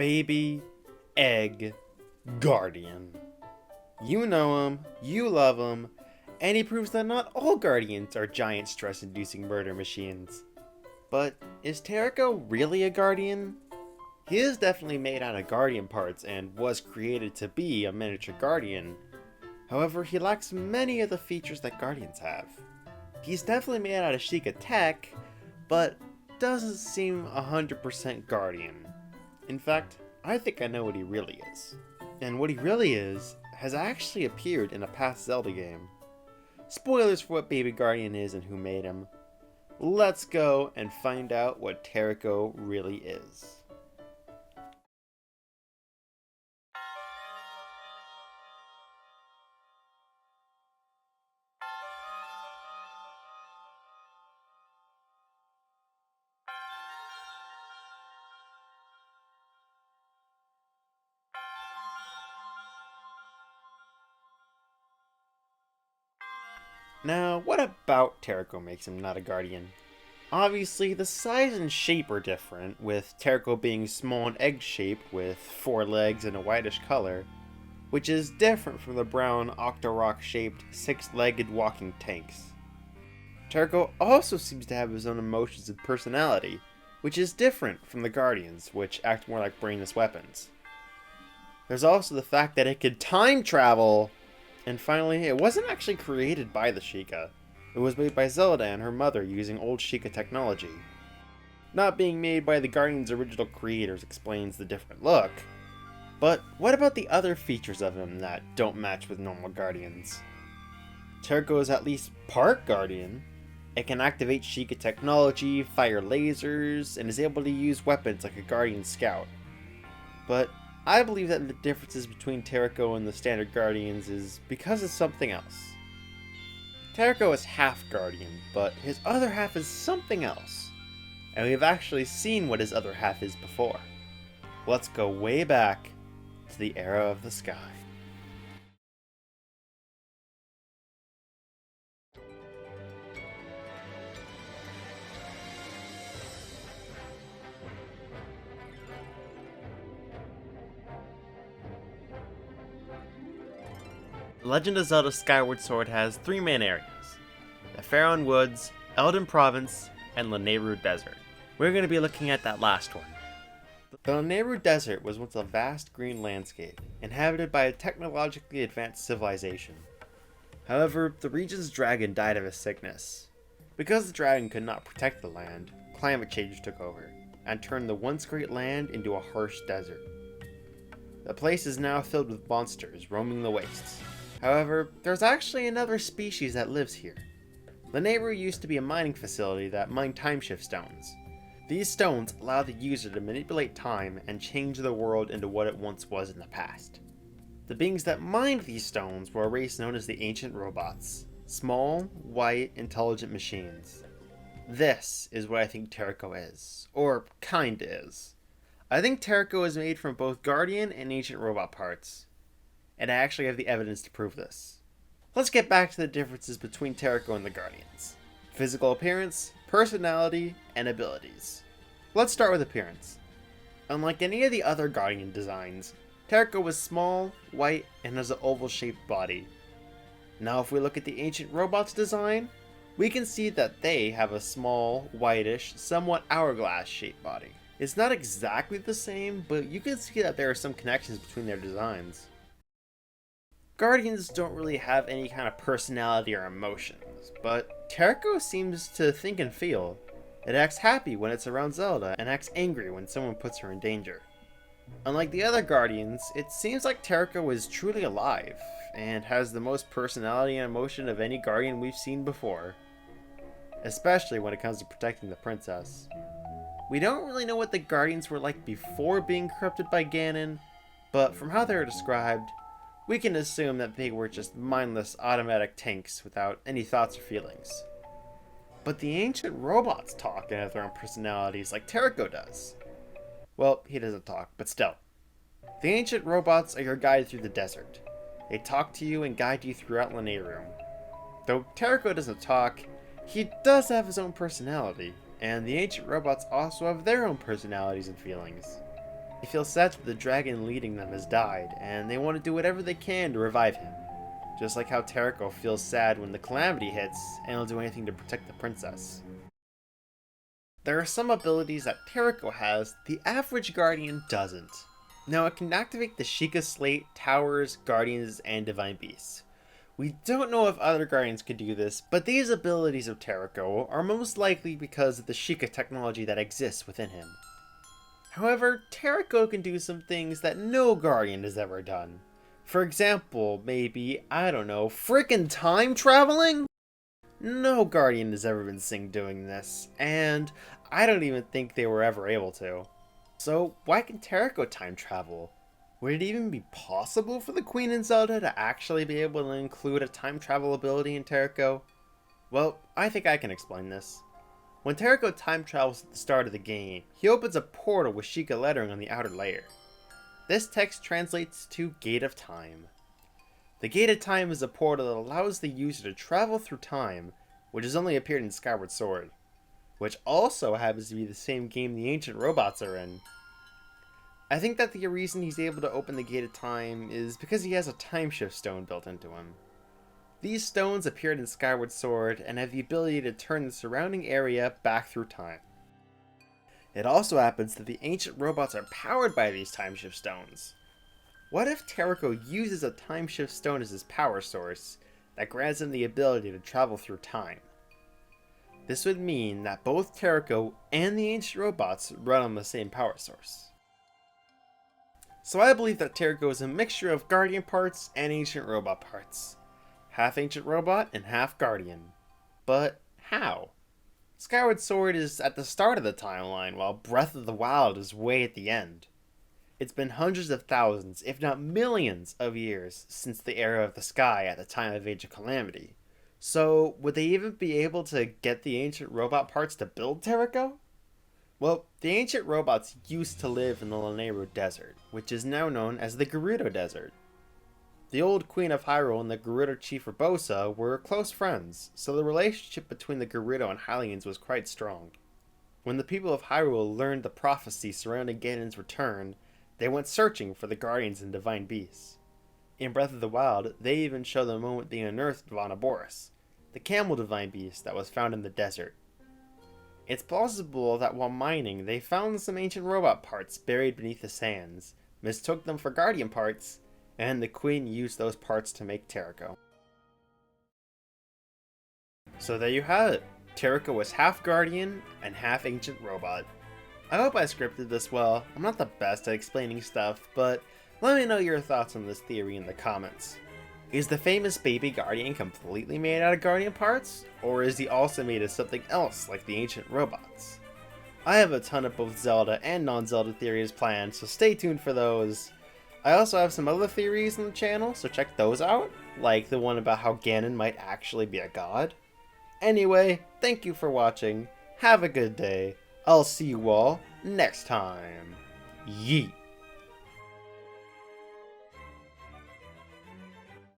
baby egg guardian. You know him, you love him, and he proves that not all guardians are giant stress-inducing murder machines. But is Terrako really a guardian? He is definitely made out of guardian parts and was created to be a miniature guardian. However, he lacks many of the features that guardians have. He's definitely made out of Shieka tech, but doesn't seem 100% guardian. In fact, I think I know what he really is. And what he really is has actually appeared in a past Zelda game. Spoilers for what Baby Guardian is and who made him. Let's go and find out what Terrako really is. Now, what about Terrako makes him not a guardian? Obviously, the size and shape are different, with Terrako being small and egg-shaped with 4 legs and a whitish color, which is different from the brown Octorok-shaped 6-legged walking tanks. Terrako also seems to have his own emotions and personality, which is different from the Guardians, which act more like brainless weapons. There's also the fact that it could time travel! And finally, it wasn't actually created by the Shieka. It was made by Zelda and her mother using old Shieka technology. Not being made by the Guardian's original creators explains the different look. But what about the other features of him that don't match with normal Guardians? Terrako is at least part Guardian. It can activate Shieka technology, fire lasers, and is able to use weapons like a Guardian Scout. But I believe that the differences between Terrako and the standard Guardians is because of something else. Terrako is half Guardian, but his other half is something else. And we've actually seen what his other half is before. Let's go way back to the era of the sky. The Legend of Zelda Skyward Sword has 3 main areas: the Faron Woods, Eldin Province, and Lanayru Desert. We're going to be looking at that last one. The Lanayru Desert was once a vast green landscape, inhabited by a technologically advanced civilization. However, the region's dragon died of a sickness. Because the dragon could not protect the land, climate change took over, and turned the once great land into a harsh desert. The place is now filled with monsters roaming the wastes. However, there's actually another species that lives here. Lanayru used to be a mining facility that mined timeshift stones. These stones allow the user to manipulate time and change the world into what it once was in the past. The beings that mined these stones were a race known as the Ancient Robots. Small, white, intelligent machines. This is what I think Terrako is. Or kinda is. I think Terrako is made from both Guardian and Ancient Robot parts. And I actually have the evidence to prove this. Let's get back to the differences between Terrako and the Guardians. Physical appearance, personality, and abilities. Let's start with appearance. Unlike any of the other Guardian designs, Terrako was small, white, and has an oval-shaped body. Now if we look at the Ancient Robots design, we can see that they have a small, whitish, somewhat hourglass-shaped body. It's not exactly the same, but you can see that there are some connections between their designs. Guardians don't really have any kind of personality or emotions, but Terrako seems to think and feel. It acts happy when it's around Zelda, and acts angry when someone puts her in danger. Unlike the other Guardians, it seems like Terrako is truly alive, and has the most personality and emotion of any Guardian we've seen before. Especially when it comes to protecting the princess. We don't really know what the Guardians were like before being corrupted by Ganon, but from how they are described, we can assume that they were just mindless automatic tanks without any thoughts or feelings. But the Ancient Robots talk and have their own personalities like Terrako does. Well, he doesn't talk, but still. The Ancient Robots are your guide through the desert. They talk to you and guide you throughout Lanayru. Though Terrako doesn't talk, he does have his own personality, and the Ancient Robots also have their own personalities and feelings. They feel sad that the dragon leading them has died, and they want to do whatever they can to revive him. Just like how Terrako feels sad when the Calamity hits, and will do anything to protect the princess. There are some abilities that Terrako has the average Guardian doesn't. Now it can activate the Shieka Slate, Towers, Guardians, and Divine Beasts. We don't know if other Guardians could do this, but these abilities of Terrako are most likely because of the Shieka technology that exists within him. However, Terrako can do some things that no Guardian has ever done. For example, maybe, I don't know, frickin' time traveling? No Guardian has ever been seen doing this, and I don't even think they were ever able to. So why can Terrako time travel? Would it even be possible for the Queen in Zelda to actually be able to include a time travel ability in Terrako? Well, I think I can explain this. When Terrako time travels at the start of the game, he opens a portal with Shieka lettering on the outer layer. This text translates to Gate of Time. The Gate of Time is a portal that allows the user to travel through time, which has only appeared in Skyward Sword, which also happens to be the same game the ancient robots are in. I think that the reason he's able to open the Gate of Time is because he has a time shift stone built into him. These stones appeared in Skyward Sword and have the ability to turn the surrounding area back through time. It also happens that the ancient robots are powered by these time shift stones. What if Terrako uses a time shift stone as his power source that grants him the ability to travel through time? This would mean that both Terrako and the ancient robots run on the same power source. So I believe that Terrako is a mixture of Guardian parts and ancient robot parts. Half ancient robot and half Guardian. But how? Skyward Sword is at the start of the timeline, while Breath of the Wild is way at the end. It's been hundreds of thousands, if not millions, of years since the era of the sky at the time of Age of Calamity. So, would they even be able to get the ancient robot parts to build Terrako? Well, the ancient robots used to live in the Lanayru desert, which is now known as the Gerudo Desert. The old Queen of Hyrule and the Gerudo chief Urbosa were close friends, so the relationship between the Gerudo and Hylians was quite strong. When the people of Hyrule learned the prophecy surrounding Ganon's return, they went searching for the Guardians and Divine Beasts. In Breath of the Wild, they even show the moment they unearthed Vanaboris, the camel Divine Beast that was found in the desert. It's plausible that while mining, they found some ancient robot parts buried beneath the sands, mistook them for Guardian parts, and the Queen used those parts to make Terrako. So there you have it. Terrako was half Guardian and half ancient robot. I hope I scripted this well. I'm not the best at explaining stuff, but let me know your thoughts on this theory in the comments. Is the famous baby Guardian completely made out of Guardian parts? Or is he also made of something else like the ancient robots? I have a ton of both Zelda and non-Zelda theories planned, so stay tuned for those. I also have some other theories on the channel, so check those out, like the one about how Ganon might actually be a god. Anyway, thank you for watching, have a good day, I'll see you all next time. Yeet.